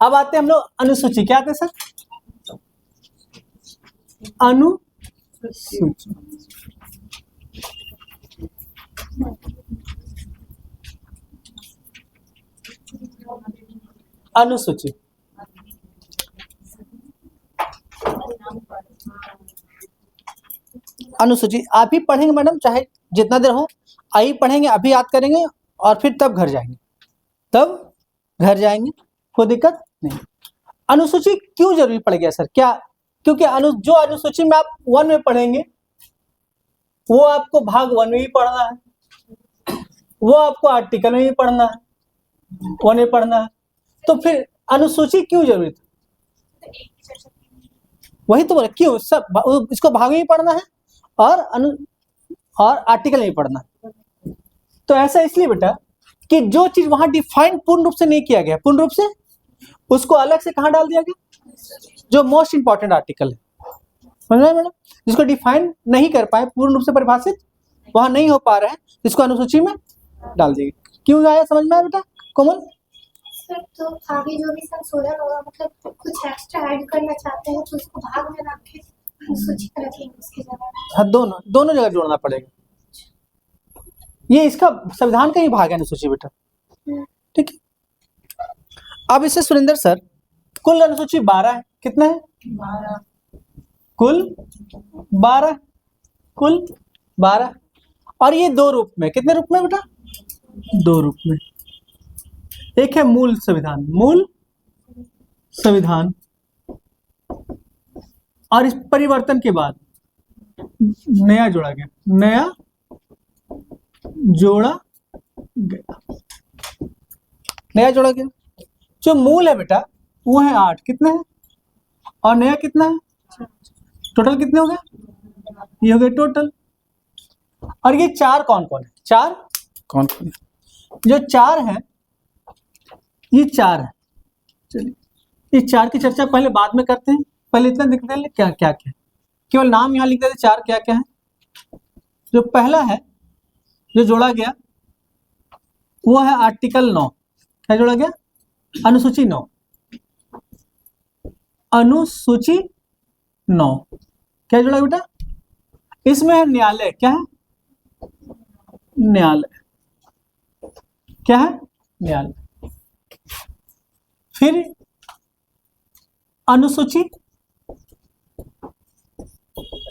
अब आते हैं हम लोग अनुसूची। क्या आते हैं सर? अनुसूची। अनुसूची अनुसूची आप ही पढ़ेंगे मैडम, चाहे जितना देर हो आई पढ़ेंगे, अभी याद करेंगे और फिर तब घर जाएंगे, कोई दिक्कत नहीं। अनुसूची क्यों जरूरी पड़ गया सर? क्या? क्योंकि जो अनुसूची में आप 1 में पढ़ेंगे वो आपको भाग 1 में भी पढ़ना है, वो आपको आर्टिकल में भी पढ़ना है, 1 में पढ़ना है, तो फिर अनुसूची क्यों जरूरी थी? वही तो बोला, क्यों सब इसको भाग में भी पढ़ना है और आर्टिकल में भी पढ़ना है। तो ऐसा इसलिए बेटा कि जो चीज वहां डिफाइन पूर्ण रूप से नहीं किया गया, पूर्ण रूप से उसको अलग से कहां डाल दिया गया? जो मोस्ट इंपॉर्टेंट आर्टिकल है, समझ रहे हैं मैडम? जिसको डिफाइन नहीं कर पाए, पूर्ण रूप से परिभाषित वहां नहीं हो पा रहे हैं, इसको अनुसूची में डाल दिए। क्यों आया समझ में आया बेटा कोमल? सर तो आगे जो भी संशोधन होगा, मतलब कुछ एक्स्ट्रा ऐड करना चाहते हैं तो उसको भाग में रख के अनुसूची में रखेंगे उसकी जगह। हाँ, दोनों जगह जोड़ना पड़ेगा। ये इसका संविधान का ही भाग है अनुसूची बेटा, ठीक है। अब इससे सुरेंद्र सर, कुल अनुसूची 12 है। कितना है? 12। कुल 12 और ये 2 रूप में। कितने रूप में बेटा? 2 रूप में। एक है मूल संविधान और इस परिवर्तन के बाद नया जोड़ा गया, जो मूल है बेटा वो है 8। कितने है? और नया कितना है? टोटल कितने हो गए? ये हो गए टोटल। और ये 4 कौन कौन है? 4 कौन कौन है? जो 4 है, ये 4 है। चलिए ये 4 की चर्चा पहले बाद में करते हैं, पहले इतना लिख दें क्या क्या क्या, केवल नाम यहां लिख देते 4 क्या क्या है। जो पहला है जो जोड़ा गया वो है आर्टिकल 9। क्या जोड़ा गया? अनुसूची 9। अनुसूची 9 क्या जोड़ा बेटा? इसमें है न्यायालय। क्या है? न्यायालय। क्या है? न्यायालय। फिर अनुसूची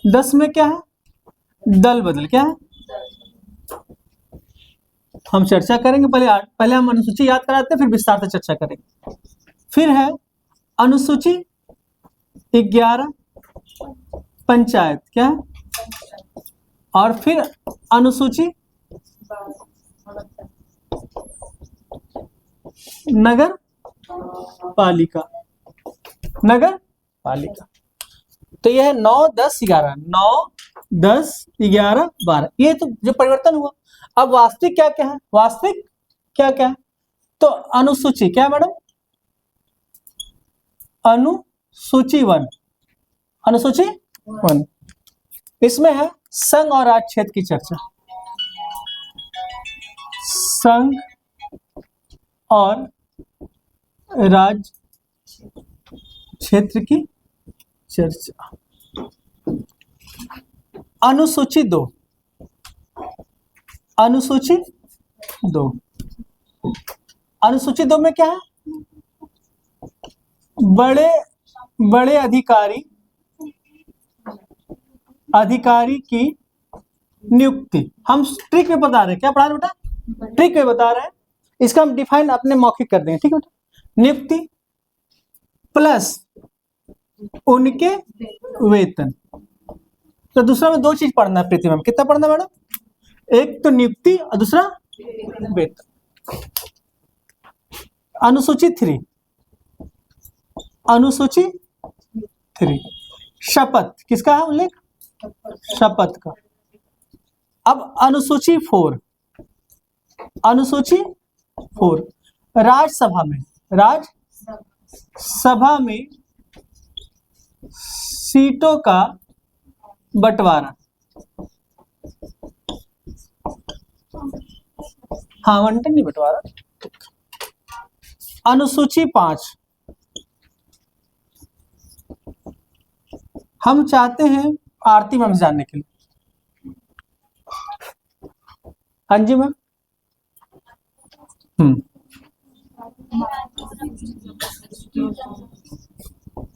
10 में क्या है? दल बदल। क्या है? हम चर्चा करेंगे, पहले हम अनुसूची याद कराते हैं, फिर विस्तार से चर्चा करेंगे। फिर है अनुसूची 11 पंचायत। क्या है? और फिर अनुसूची नगर पालिका। तो यह है 9, 10, 11। 9, 10, 11, 12। ये तो जो परिवर्तन हुआ। अब वास्तविक क्या क्या है? वास्तविक क्या क्या है? तो अनुसूची क्या मैडम? अनुसूची 1। अनुसूची 1 इसमें है संघ और राज्य क्षेत्र की चर्चा। संघ और राज्य क्षेत्र की चर्चा। अनुसूची 2। अनुसूची 2 में क्या है? बड़े अधिकारी की नियुक्ति। हम ट्रिक में बता रहे हैं। क्या पढ़ा रहे बेटा? ट्रिक में बता रहे हैं। इसका हम डिफाइन अपने मौखिक कर देंगे, ठीक है बेटा? नियुक्ति प्लस उनके वेतन। तो दूसरा में 2 चीज पढ़ना है प्रीति मैम। कितना पढ़ना मैडम? एक तो नियुक्ति और दूसरा वेतन। अनुसूची 3। अनुसूची 3 शपथ। किसका है उल्लेख? शपथ का। अब अनुसूची 4। अनुसूची 4 राज्यसभा में सीटों का बंटवारा। हाँ, आवंटन नहीं, बंटवारा। अनुसूची 5 हम चाहते हैं आरती मैम जानने के लिए। हाँ जी मैम।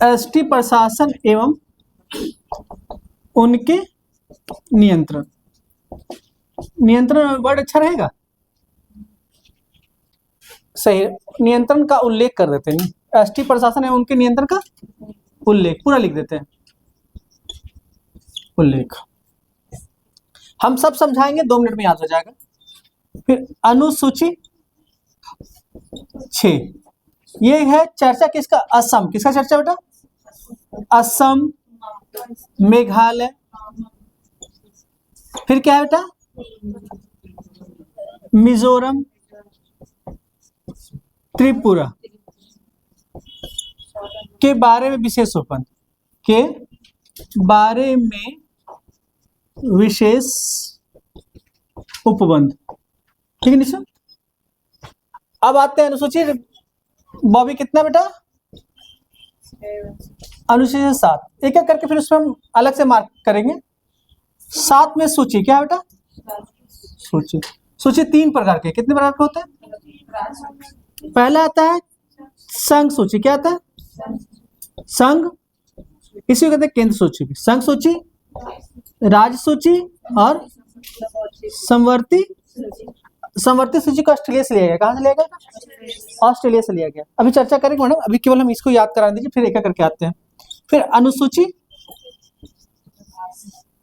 एसटी प्रशासन एवं उनके नियंत्रण। नियंत्रण वर्ड अच्छा रहेगा, सही। नियंत्रण का उल्लेख कर देते हैं। एसटी प्रशासन एवं उनके नियंत्रण का उल्लेख पूरा लिख देते हैं। उल्लेख हम सब समझाएंगे, 2 मिनट में याद हो जाएगा। फिर अनुसूची 6, ये है चर्चा किसका? असम। किसका चर्चा बेटा? असम, मेघालय, फिर क्या है बेटा? मिजोरम, त्रिपुरा के बारे में विशेष उपबंध, के बारे में विशेष उपबंध। ठीक है निशा। अब आते हैं अनुसूची। बॉबी कितना बेटा? अनुसूची 7। एक एक करके फिर उसमें हम अलग से मार्क करेंगे। 7 में सूची क्या है बेटा? सूची। सूची 3 प्रकार के, कितने प्रकार के होते हैं? पहला आता है संघ सूची। क्या आता है? संघ, इसी को कहते हैं केंद्र सूची भी। संघ सूची, राज्य सूची और समवर्ती। समवर्ती सूची को ऑस्ट्रेलिया से लिया गया। कहां से लिया गया? ऑस्ट्रेलिया से लिया गया। अभी चर्चा करेंगे मैडम, अभी केवल हम इसको याद करा दीजिए, फिर एक एक करके आते हैं। फिर अनुसूची,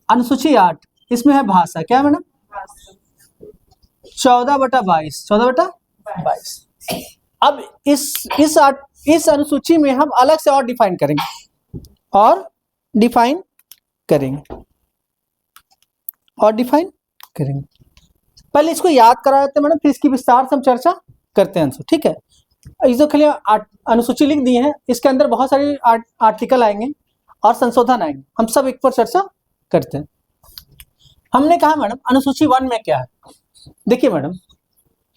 अनुसूची 8, इसमें है भाषा। क्या मैडम? 14/22। 14/22। अब इस अनुसूची में हम अलग से और डिफाइन करेंगे, और डिफाइन करेंगे। पहले इसको याद करा देते हैं मैडम, फिर इसकी विस्तार से हम चर्चा करते हैं। ठीक है। इस जो खाली अनुसूची लिख दी है, इसके अंदर बहुत सारे आर्टिकल आएंगे और संशोधन आएंगे, हम सब एक पर चर्चा करते हैं। हमने कहा मैडम अनुसूची 1 में क्या है? देखिए मैडम,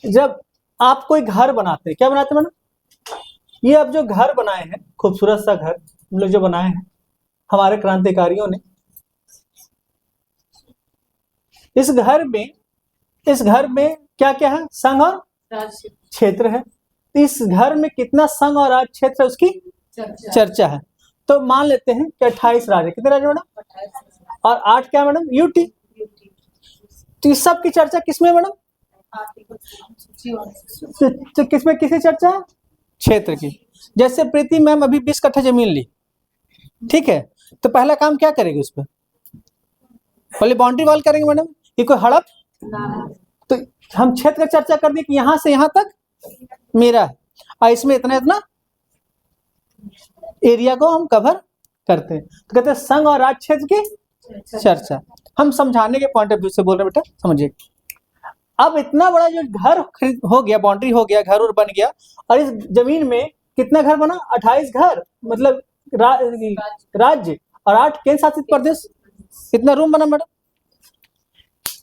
जब आप कोई घर बनाते हैं, क्या बनाते हैं मैडम? ये अब जो घर बनाए हैं, खूबसूरत सा घर हम लोग जो बनाए हैं हमारे क्रांतिकारियों ने, इस घर में क्या क्या है? संघ और क्षेत्र है। इस घर में कितना संघ और राज्य क्षेत्र है उसकी चर्चा है। तो मान लेते हैं कि 28 राज्य। कितने राज्य मैडम? और 8 क्या मैडम? यूटी। तो इस सब की चर्चा किसमें मैडम? तो किसमें, किसकी चर्चा है? क्षेत्र की। जैसे प्रीति मैम अभी 20 कट्ठा जमीन ली, ठीक है, तो पहला काम क्या करेगी? उस पर पहले बाउंड्री वॉल करेंगे मैडम। ये कोई हड़प? तो हम क्षेत्र की चर्चा कर दी कि यहां से यहां तक मेरा है, और इसमें इतना इतना एरिया को हम कवर करते हैं। तो कहते हैं संघ और राज्य क्षेत्र की चर्चा। हम समझाने के पॉइंट ऑफ व्यू से बोल रहे हैं बेटा, समझिए। अब इतना बड़ा जो घर हो गया, बाउंड्री हो गया, घर और बन गया, और इस जमीन में कितना घर बना? 28 घर, मतलब राज्य और 8 केंद्र शासित प्रदेश। इतना रूम बना मैडम।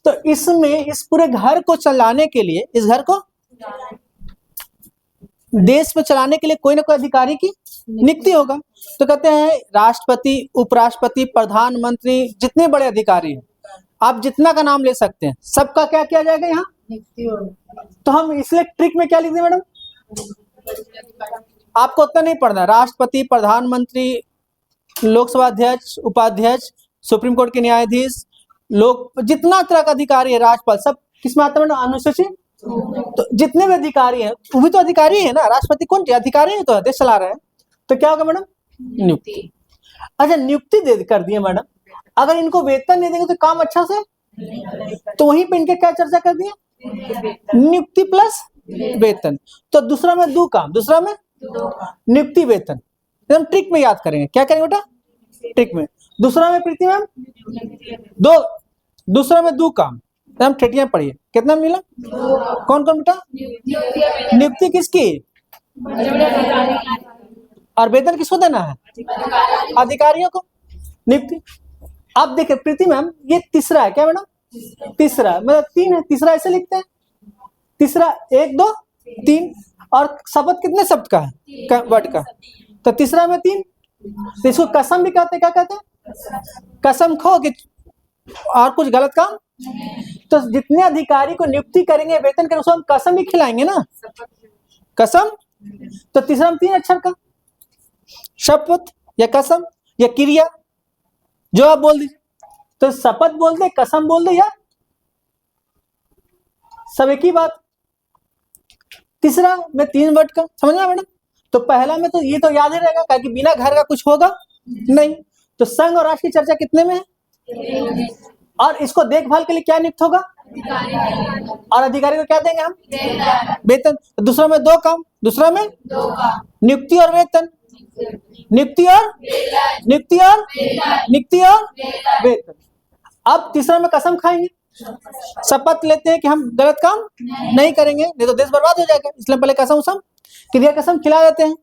तो इसमें इस पूरे घर को चलाने के लिए, इस घर को देश में चलाने के लिए कोई ना कोई अधिकारी की नियुक्ति होगा। तो कहते हैं राष्ट्रपति, उपराष्ट्रपति, प्रधानमंत्री, जितने बड़े अधिकारी हैं, आप जितना का नाम ले सकते हैं, सबका क्या किया जाएगा यहाँ? तो हम इसलिए ट्रिक में क्या लिख दें मैडम? आपको उतना नहीं पढ़ना। राष्ट्रपति, प्रधानमंत्री, लोकसभा अध्यक्ष, उपाध्यक्ष, सुप्रीम कोर्ट के न्यायाधीश, लोग, जितना तरह का अधिकारी है, राज्यपाल, सब किसमें आता है मैडम? अनुसूची। तो जितने भी अधिकारी हैं वो भी तो अधिकारी है ना। राष्ट्रपति कौन? अधिकारी है, तो देश चला रहे हैं। तो क्या होगा मैडम? नियुक्ति। अच्छा, नियुक्ति दे कर दिए मैडम। अगर इनको वेतन नहीं देंगे तो काम अच्छा से, तो वहीं पे इनके क्या चर्चा कर दिए? नियुक्ति प्लस वेतन। तो दूसरा में 2 काम, दूसरा में नियुक्ति वेतन। हम ट्रिक में याद करेंगे। क्या करेंगे बेटा? ट्रिक में। दूसरा में प्रीति मैम 2, दूसरा में 2 काम। हम ठेठियां पढ़िए, कितना मिला? कौन कौन बेटा? नियुक्ति किसकी? और वेतन किसको देना है? अधिकारियों को। नियुक्ति। अब देखिए प्रीति मैम, ये तीसरा है। क्या मैडम? तीसरा, मतलब 3 है, तीसरा ऐसे लिखते हैं। तीसरा 1 2 3, और शपथ कितने शब्द का है? वर्ड का। तो तीसरा में 3, तो इसको कसम भी कहते हैं। क्या कहते हैं? कसम खो कि और कुछ गलत काम, तो जितने अधिकारी को नियुक्ति करेंगे वेतन करेंगे उसको हम कसम ही खिलाएंगे ना, कसम। तो तीसरा में 3 अक्षर का शपथ या कसम या क्रिया, जो आप बोल दीजिए, तो शपथ बोल दे, कसम बोल दे, या सब एक ही बात। तीसरा में 3 वर्ड का, समझ में मैडम। तो पहला में तो ये तो याद ही रहेगा क्योंकि बिना घर का कुछ होगा नहीं। तो संघ और राष्ट्र की चर्चा कितने में है, और इसको देखभाल के लिए क्या नियुक्त होगा, और अधिकारी को क्या देंगे हम, वेतन। तो दूसरा में 2 काम, दूसरा में नियुक्ति और वेतन, नियुक्ति और नियुक्ति और नियुक्ति और वेतन। अब तीसरा में कसम खाएंगे, शपथ लेते हैं कि हम गलत काम नहीं करेंगे, नहीं तो देश बर्बाद हो जाएगा, इसलिए पहले कसम उसम क्रिया कसम खिला देते हैं।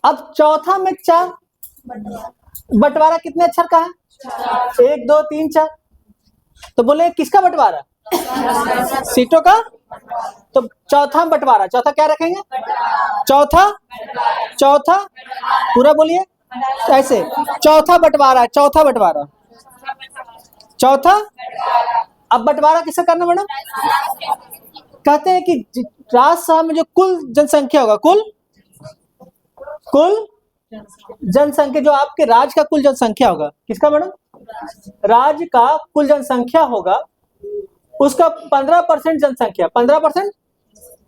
अब चौथा में 4, बंटवारा कितने अक्षर का है, 1 2 3 4। तो बोले किसका बंटवारा, सीटों का। तो चौथा बंटवारा, चौथा क्या रखेंगे, चौथा पूरा बोलिए ऐसे, चौथा बंटवारा, चौथा। अब बंटवारा किससे करना मैडम, कहते हैं कि राज्यसभा में जो कुल जनसंख्या होगा, कुल जनसंख्या, जो आपके राज्य का कुल जनसंख्या होगा, किसका मैडम, राज्य का कुल जनसंख्या होगा, उसका 15% जनसंख्या, 15%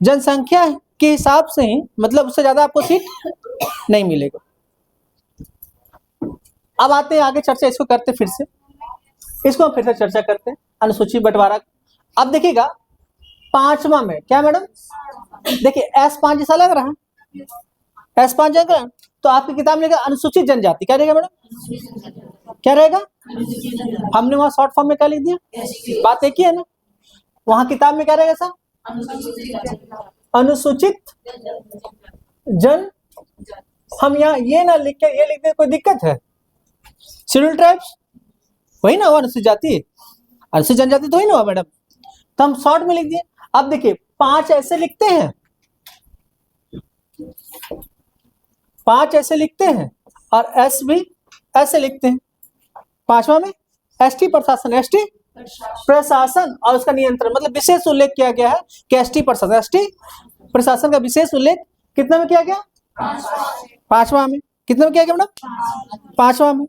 जनसंख्या के हिसाब से ही, मतलब उससे ज्यादा आपको सीट नहीं मिलेगा। अब आते हैं आगे चर्चा, इसको करते फिर से, इसको हम फिर से चर्चा करते हैं, अनुसूची बंटवारा। अब देखिएगा 5वां में क्या मैडम, देखिए S5 जैसा लग रहा है, S5 जगह, तो आपकी किताब में अनुसूचित जनजाति, क्या रहेगा मैडम, क्या रहेगा, हमने वहां शॉर्ट फॉर्म में क्या लिख दिया, बात एक ही है ना। वहां किताब में क्या रहेगा सर, अनुसूचित जन, हम यहाँ ये ना लिख के ये लिख दे, कोई दिक्कत है, शेड्यूल ट्राइब्स वही ना हुआ, अनुसूचित जाति, अनुसूचित जनजाति तो ही ना हुआ मैडम, तो हम शॉर्ट में लिख दिए। अब देखिए 5 ऐसे लिखते हैं, 5 ऐसे लिखते हैं, और S भी ऐसे लिखते हैं। 5वां में ST प्रशासन, ST प्रशासन और उसका नियंत्रण, मतलब विशेष उल्लेख किया गया है कि ST प्रशासन, ST प्रशासन का विशेष उल्लेख कितने में किया गया, 5वां में, कितने में किया गया मैडम, 5वां में।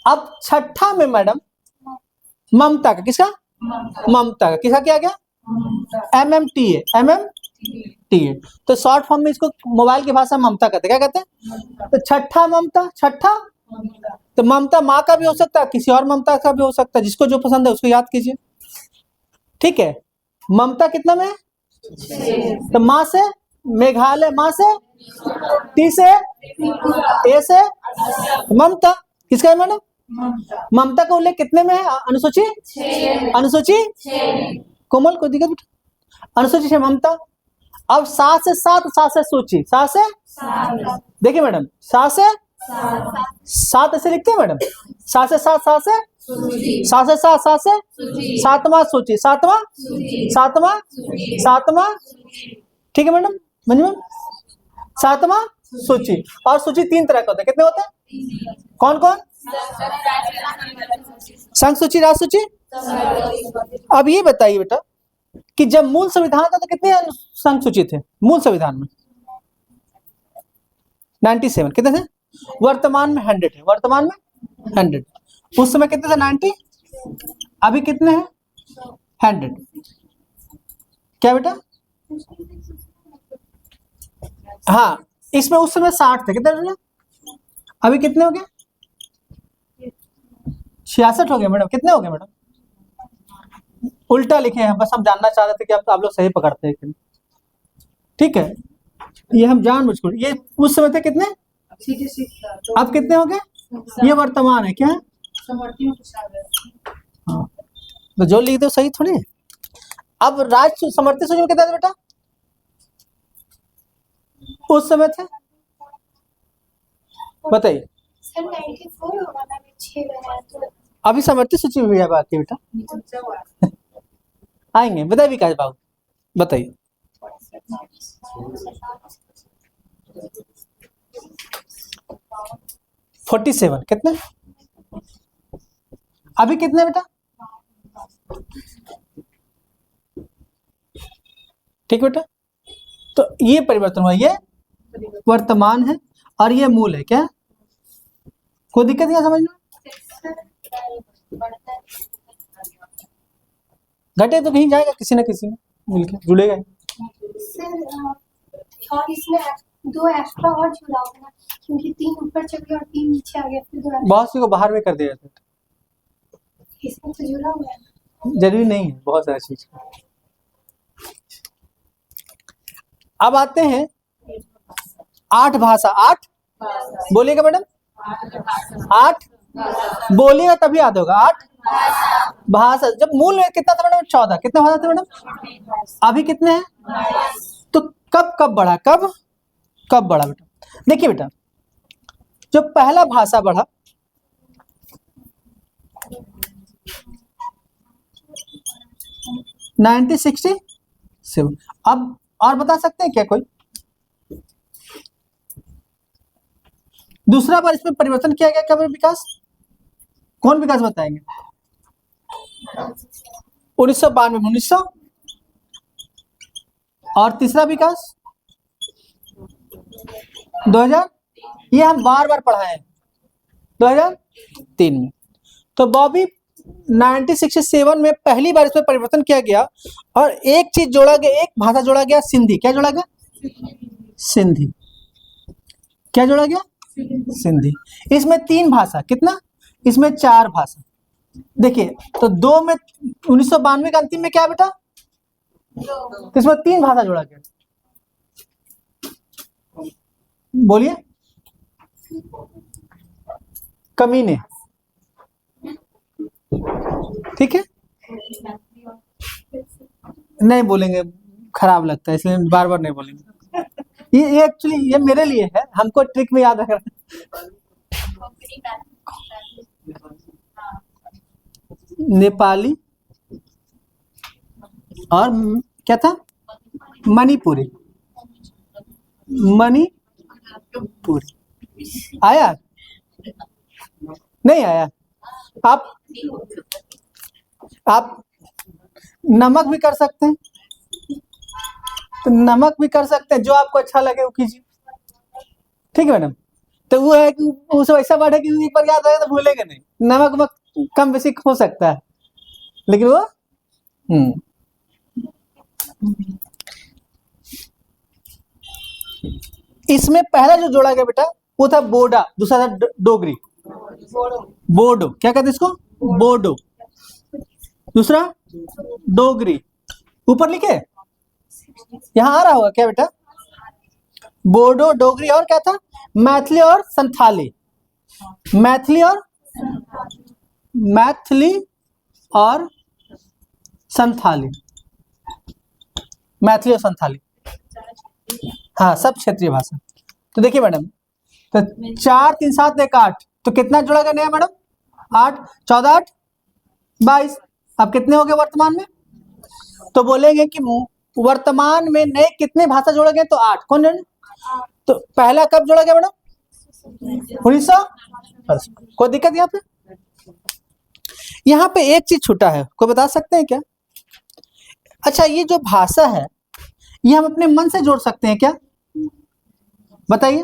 अब 6ठा में मैडम ममता का, किसका, ममता का, किसका किया गया, MMTA। तो शॉर्ट फॉर्म में इसको मोबाइल की भाषा में ममता कहते हैं, क्या कहते हैं, तो 6ठा ममता, 6ठा, तो ममता माँ का भी हो सकता है, किसी और ममता का भी हो सकता है, जिसको जो पसंद है उसको याद कीजिए, ठीक है। ममता कितना में, तो माँ से मेघालय, माँ से T से A से ममता, किसका है मैडम, ममता का उल्लेख कितने में है, अनुसूची, अनुसूची, कोमल को दिक्कत बेटा, अनुसूची से ममता। अब 7 से 7, 7 से सूची, 7 से, देखिए मैडम 7 से 7 ऐसे लिखते हैं मैडम, 7 से 7, 7 से 7 से 7, 7 से 7वां सूची, 7वां, ठीक है मैडम, मैडम 7वां सूची। और सूची 3 तरह का होता है, कितने होते हैं, कौन कौन, संघ सूची, राज सूची। अब ये बताइए बेटा कि जब मूल संविधान था तो कितने संघ सूची थे मूल संविधान में, 97, कितने थे, वर्तमान में 100 है, वर्तमान में 100, उस समय कितने थे 90, अभी कितने हैं 100, क्या बेटा, हाँ इसमें उस समय 60 थे, कितने, अभी कितने हो गए, 66 हो गए मैडम, कितने हो गए मैडम, उल्टा लिखे हैं, बस हम जानना चाह रहे थे कि आप लोग सही पकड़ते हैं कि नहीं, ठीक है, ये हम जानबूझकर, ये उस समय थे कितने, अब कितने हो गए, ये वर्तमान है, क्या है, हाँ तो जो लिख दो सही थोड़ी है। अब राज्य समर्थी सूची में कितना था बेटा, उस समय थे, बताइए, सर 94 होगा ना, 6 में तो अभी समर्थी सूची में भी है बाकी बेटा, आएंगे, बताइए विकास बाबू, बताइए, 47 कितने, अभी कितने बेटा? ठीक बेटा, तो ये परिवर्तन हुआ, ये वर्तमान है और ये मूल है। क्या कोई दिक्कत नहीं समझ में? घटे तो कहीं जाएगा, किसी ना किसी में मिलकर जुड़ेगा। सर और इसमें दो एक्स्ट्रा और जुड़ा होगा ना, क्योंकि 3 ऊपर चल गया और 3 नीचे आ गया, फिर 2 बहुत सी को बाहर में कर दिया जाता है, इसमें तो जुड़ा हुआ है। जरूरी नहीं है बहुत सारी चीज। अब आते हैं 8 भाषा। 8 बोलिएगा मैडम, 8 बोलिएगा तभी याद होगा। 8 भाषा। जब मूल में कितना था मैडम? 14। कितने भाषा थे मैडम? अभी कितने हैं? तो कब बढ़ा? कब बढ़ा बेटा? देखिए बेटा, जो पहला भाषा बढ़ा 1967। अब और बता सकते हैं क्या कोई? दूसरा बार इसमें परिवर्तन किया गया, क्या विकास? कौन विकास बताएंगे? 1992 में 1900। और तीसरा विकास 2000। ये हम बार बार पढ़ाए हैं 2003 में। तो बॉबी 1967 में पहली बार इसमें परिवर्तन किया गया और एक चीज जोड़ा गया, एक भाषा जोड़ा गया, सिंधी। क्या जोड़ा गया? सिंधी। क्या जोड़ा गया? सिंधी। इसमें 3 भाषा। कितना? इसमें 4 भाषा। देखिए, तो 2 में 1992 के अंतिम में क्या बेटा? तो इसमें 3 भाषा जोड़ा गया। बोलिए। कमीने। ठीक है, नहीं बोलेंगे, खराब लगता है, इसलिए बार बार नहीं बोलेंगे। ये एक्चुअली ये मेरे लिए है, हमको ट्रिक में याद रखना। नेपाली और क्या था? मणिपुरी। मणिपुरी आया? नहीं आया? आप नमक भी कर सकते हैं, तो नमक भी कर सकते हैं, जो आपको अच्छा लगे वो कीजिए। ठीक है मैडम, तो वो है कि उसे ऐसा वर्ड है कि एक बार याद आएगा तो भूलेंगे नहीं। नमक में कम बेसी हो सकता है, लेकिन वो इसमें पहला जो जोड़ा गया बेटा वो था बोडा, दूसरा था डोगरी। बोडो। क्या कहते हैं इसको? बोडो। दूसरा डोगरी। ऊपर लिखे, यहां आ रहा होगा क्या बेटा? बोडो, डोगरी और क्या था? मैथिली और संथाली। मैथिली और संथाली। मैथिली और संथाली, हाँ, सब क्षेत्रीय भाषा। तो देखिए मैडम, तो 4 3 7 1 8, तो कितना जोड़ा गया नया मैडम? 8 14 8 22। अब कितने हो गए वर्तमान में? तो बोलेंगे कि वर्तमान में नए कितने भाषा जोड़े गए? तो 8। कौन जाने? तो पहला कब जोड़ा गया मैडम? 1900। कोई दिक्कत यहाँ पे? यहाँ पे एक चीज छूटा है, कोई बता सकते हैं क्या? अच्छा, ये जो भाषा है ये हम अपने मन से जोड़ सकते हैं क्या? बताइए।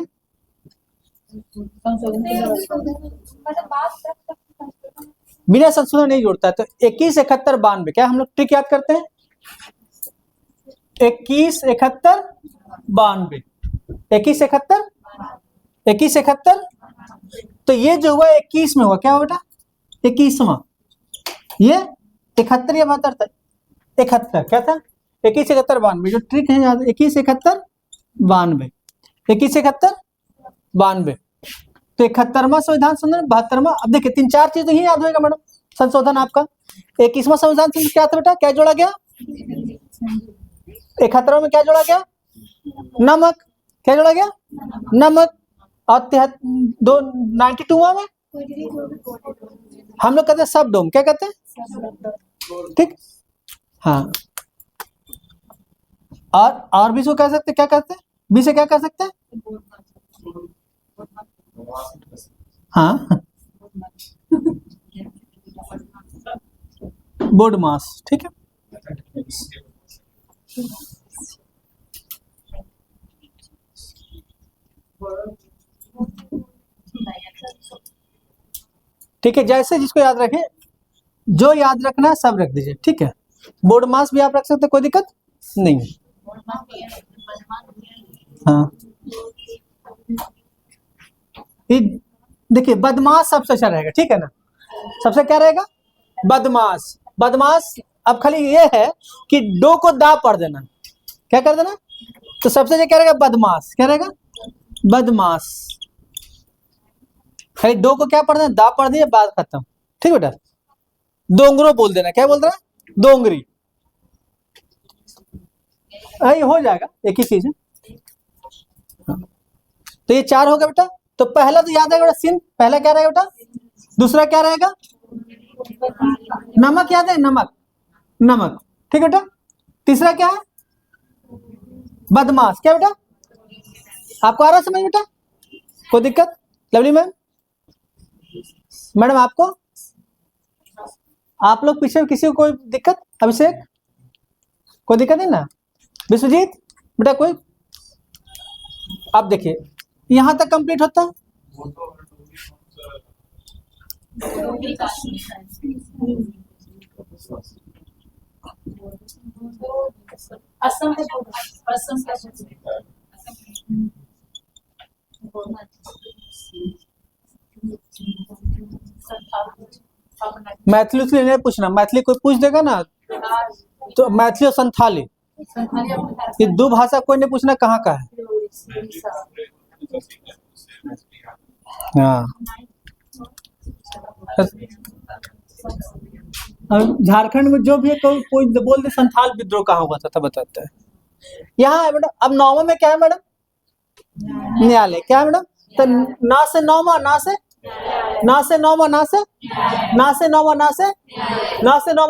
बिना संशोधन नहीं जोड़ता है। तो 21 71 92, क्या हम लोग ट्रिक याद करते हैं? 21 71 92, 21 71 21 71। तो ये जो हुआ 21 में हुआ, क्या हुआ बेटा? 21वां। ये 71 या 72 था? 71। क्या था? 21 71 92। जो ट्रिक है याद, 21 71 92, 21 71 92। तो 71वां संविधान संशोधन, 72वां। अब देखिए 3 4 चीज तो ही याद होगा मैडम। संशोधन आपका 21वां संविधान संशोधन क्या था बेटा? क्या जोड़ा गया? 71वां में क्या जोड़ा गया? नमक। क्या जोड़ा गया? नमक। और 92वां में हम लोग कहते हैं सब डोम। क्या कहते हैं? ठीक, हाँ। और भी इसको कह सकते हैं, क्या कहते हैं? बी से क्या कह सकते हैं? हाँ बोर्ड मास, ठीक है। ठीक है, जैसे जिसको याद रखें, जो याद रखना है सब रख दीजिए, ठीक है। बोर्ड मास भी आप रख सकते, कोई दिक्कत नहीं है। हाँ, देखिए बदमाश सबसे अच्छा रहेगा, ठीक है ना। सबसे क्या रहेगा, बदमाश। बदमाश अब खाली ये है कि दो को दा पढ़ देना, क्या कर देना, तो सबसे अच्छा क्या रहेगा, बदमाश। क्या रहेगा, बदमाश। खाली दो को क्या पढ़ देना, दा पढ़ दिए, बात खत्म, ठीक बेटा। दोंगरो बोल देना, क्या बोल देना, दोंगरी। ये हो जाएगा, एक ही चीज है। तो ये 4 हो गया बेटा। तो पहला तो याद रहेगा बेटा, सिन। पहला क्या रहेगा बेटा, दूसरा क्या रहेगा, नमक। याद है, नमक, नमक, ठीक है बेटा। तीसरा क्या है, बदमाश। क्या बेटा, आपको आ रहा समझ बेटा, कोई दिक्कत। लवली मैम, मैडम आपको, आप लोग पीछे किसी को कोई दिक्कत, अभिषेक कोई दिक्कत नहीं ना, विश्वजीत बेटा कोई। अब देखिए यहां तक कंप्लीट होता है। मैथिली उसलिए नहीं पूछना, मैथिली कोई पूछ देगा ना तो मैथिली और संथाली, ये दो भाषा कोई नहीं पूछना कहाँ का है। हाँ, झारखंड में जो भी है कोई बोल दे संथाल विद्रोह कहाँ हुआ था, तब बताता है। यहाँ है मैडम। अब नौवा में क्या है मैडम, न्यायालय। क्या है मैडम, तो ना से नौवा, ना से नौवा, ना से नौवा, ना से नौवा,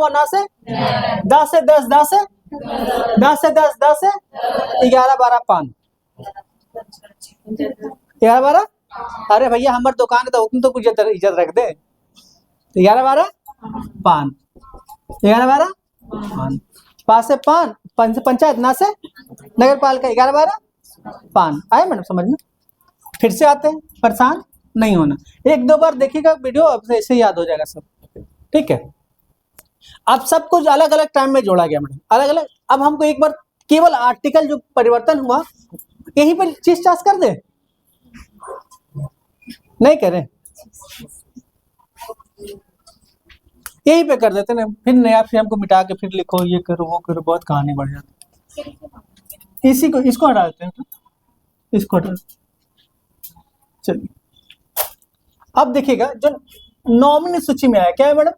ना से 10 से 10, 10 से 10 से 10, 10 से 11, 12 पान, 11, 12। अरे भैया हमारे दुकान है तो हुक्म तो कुछ इज्जत रख दे। 11, 12 पान, 11, 12 पान। पास से पान, पंचायत, ना से नगर पालिका, 11, 12 पान। आए मैडम समझ में। फिर से आते हैं, परेशान नहीं होना, 1-2 बार देखिएगा वीडियो, अब ऐसे याद हो जाएगा सब, ठीक है। अब सब कुछ अलग अलग टाइम में जोड़ा गया मैडम, अलग अलग। अब हमको एक बार केवल आर्टिकल जो परिवर्तन हुआ यहीं पर चीज चास कर दे, नहीं करें, यहीं पे कर देते ना, फिर नया फिर हमको मिटा के फिर लिखो, ये करो वो करो, बहुत कहानी बढ़ जाती। इसी को, इसको हटा देते हैं, इसको हटा। चलिए अब देखिएगा जो नॉमिनी सूची में आया, क्या है मैडम,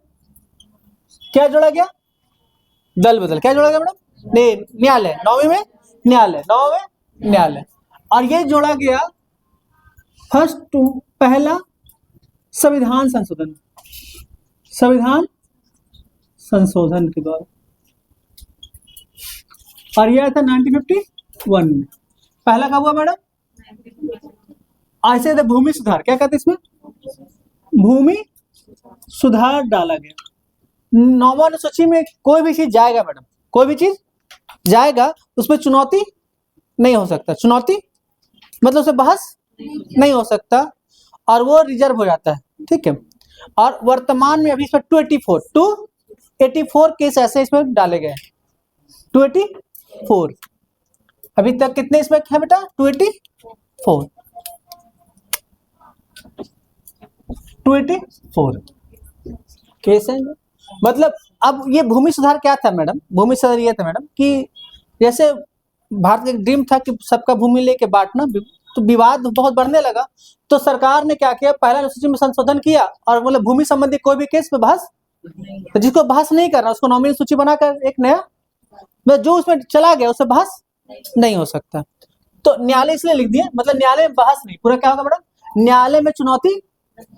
क्या जोड़ा गया, दल बदल। क्या जोड़ा गया मैडम, नहीं, न्यायालय। नौवीं में न्यायालय, 9 में न्यायालय। और ये जोड़ा गया फर्स्ट, पहला संविधान संशोधन, संविधान संशोधन के द्वारा, और यह था 1951 में। पहला कब हुआ मैडम, ऐसे थे भूमि सुधार। क्या कहते इसमें, भूमि सुधार डाला गया। नौवां सूची में कोई भी चीज जाएगा मैडम, कोई भी चीज जाएगा उसमें चुनौती नहीं हो सकता, चुनौती मतलब उसे बहस नहीं हो सकता, और वो रिजर्व हो जाता है, ठीक है। और वर्तमान में अभी इसमें 284 केस ऐसे इसमें डाले गए, 284। अभी तक कितने इसमें है बेटा, 284 केस है। मतलब अब ये भूमि सुधार क्या था मैडम, भूमि सुधार ये था मैडम कि जैसे भारत का ड्रीम था कि सबका भूमि लेके बांटना, तो विवाद बहुत बढ़ने लगा, तो सरकार ने क्या किया, पहला अनुसूची में संशोधन किया, और मतलब भूमि संबंधी कोई भी केस में बहस, तो जिसको बहस नहीं करना उसको नॉमिनी सूची बनाकर एक नया, जो उसमें चला गया उससे बहस नहीं हो सकता। तो न्यायालय इसलिए लिख दिए, मतलब न्यायालय में बहस नहीं, पूरा क्या होगा मैडम, न्यायालय में चुनौती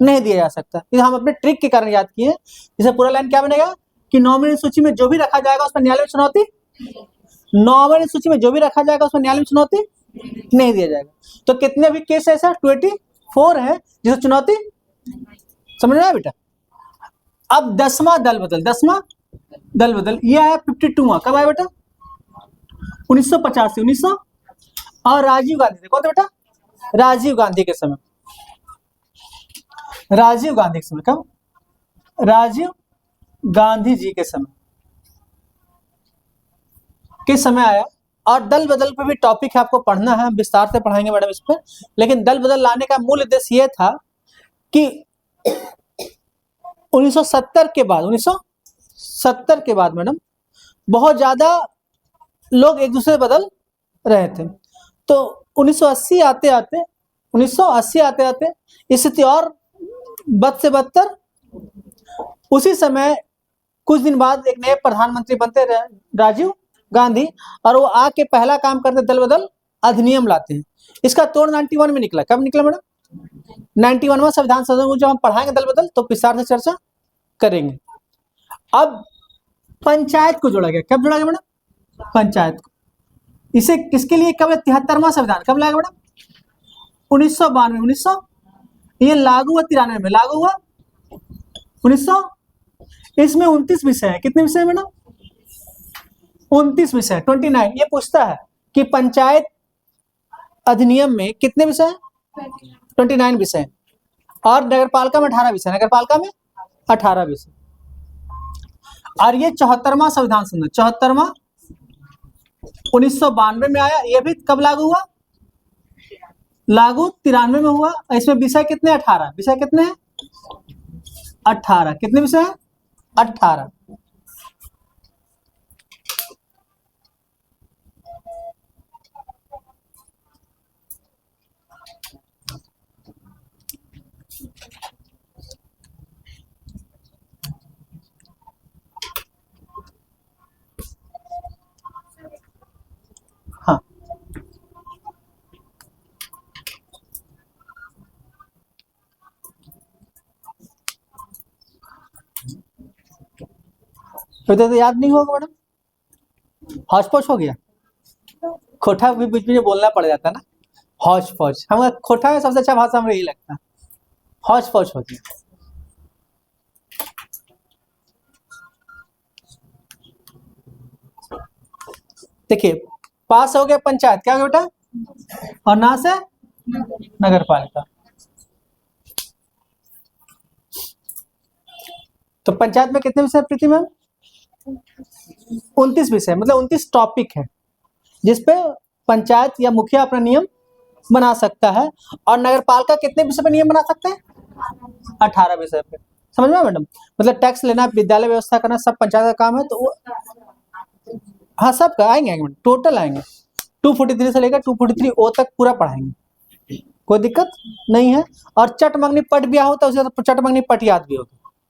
नहीं दिया जा सकता। इसे हम अपने ट्रिक के कारण याद किए। इसे पूरा लाइन क्या बनेगा कि नॉमिनी सूची में जो भी रखा जाएगा उसमें न्यायालय में चुनौती, नॉमिनी सूची में जो भी रखा जाएगा उसमें न्यायालय में चुनौती नहीं दिया जाएगा। तो कितने भी केस ऐसा 24 है जिसे चुनौती, समझ में आया बेटा। अब 10वां दल बदल, 10वां दल बदल, ये आया 52वां, कब आया बेटा? 1985, 1900। और राजीव गांधी थे, कौन थे बेटा? राजीव गांधी के समय, राजीव गांधी के समय, कब? राजीव गांधी जी के समय आया। और दल बदल पे भी टॉपिक है, आपको पढ़ना है, हम विस्तार से पढ़ाएंगे मैडम इस पर। लेकिन दल बदल लाने का मूल उद्देश्य यह था कि 1970 के बाद मैडम बहुत ज्यादा लोग एक दूसरे से बदल रहे थे। तो 1980 आते आते स्थिति और बद से बदतर। उसी समय कुछ दिन बाद एक नए प्रधानमंत्री बनते राजीव गांधी, और वो आके पहला काम करते दल बदल अधिनियम लाते हैं। इसका तोड़ 91 में निकला। कब निकला मैडम? 91वां संविधान संशोधन को जब हम पढ़ाएंगे दल बदल तो विस्तार से चर्चा करेंगे। अब पंचायत को जोड़ा गया। कब जोड़ा गया मैडम? पंचायत को। इसे किसके लिए? कब? 73वां संविधान कब लाया मैडम? 1992। ये लागू हुआ 93 में, लागू हुआ 1900। इसमें 29 विषय है। कितने विषय है मैडम? 29 विषय, 29। ये पूछता है कि पंचायत अधिनियम में कितने विषय हैं? 29 विषय। और नगरपालिका में 18 विषय, नगरपालिका में 18 विषय। और ये 74वां संविधान संशोधन, 74वां 1992 में आया। ये भी कब लागू हुआ? लागू 93 में हुआ। इसमें विषय कितने? 18। विषय कितने हैं? 18। कितने विषय हैं? 18। हाँ, तो याद नहीं होगा मैडम? हौच पौच हो गया। खोटा भी बीच में बोलना पड़ जाता है ना, हौच पौच। हमें खोटा में सबसे अच्छा भाषा हमें यही लगता है, हौच पौच हो गया। देखिए, पास हो गया पंचायत, क्या हो गया बेटा? और ना से नगर पालिका। तो पंचायत में कितने विषय प्रीति मैम? 29 विषय, मतलब 29 टॉपिक है जिसपे पंचायत या मुखिया अपना नियम बना सकता है। और नगरपालिका कितने विषय पे नियम बना सकते हैं? 18 विषय पे। समझ में मैडम? मतलब टैक्स लेना, विद्यालय व्यवस्था करना, सब पंचायत का काम है। तो वो हाँ, सब का आएंगे मैडम, टोटल आएंगे। 243 से लेकर 243 तक पूरा पढ़ाएंगे, कोई दिक्कत नहीं है। और चट मंगनी पट ब्याह होता है, उसे चट मंगनी पट याद भी होता है।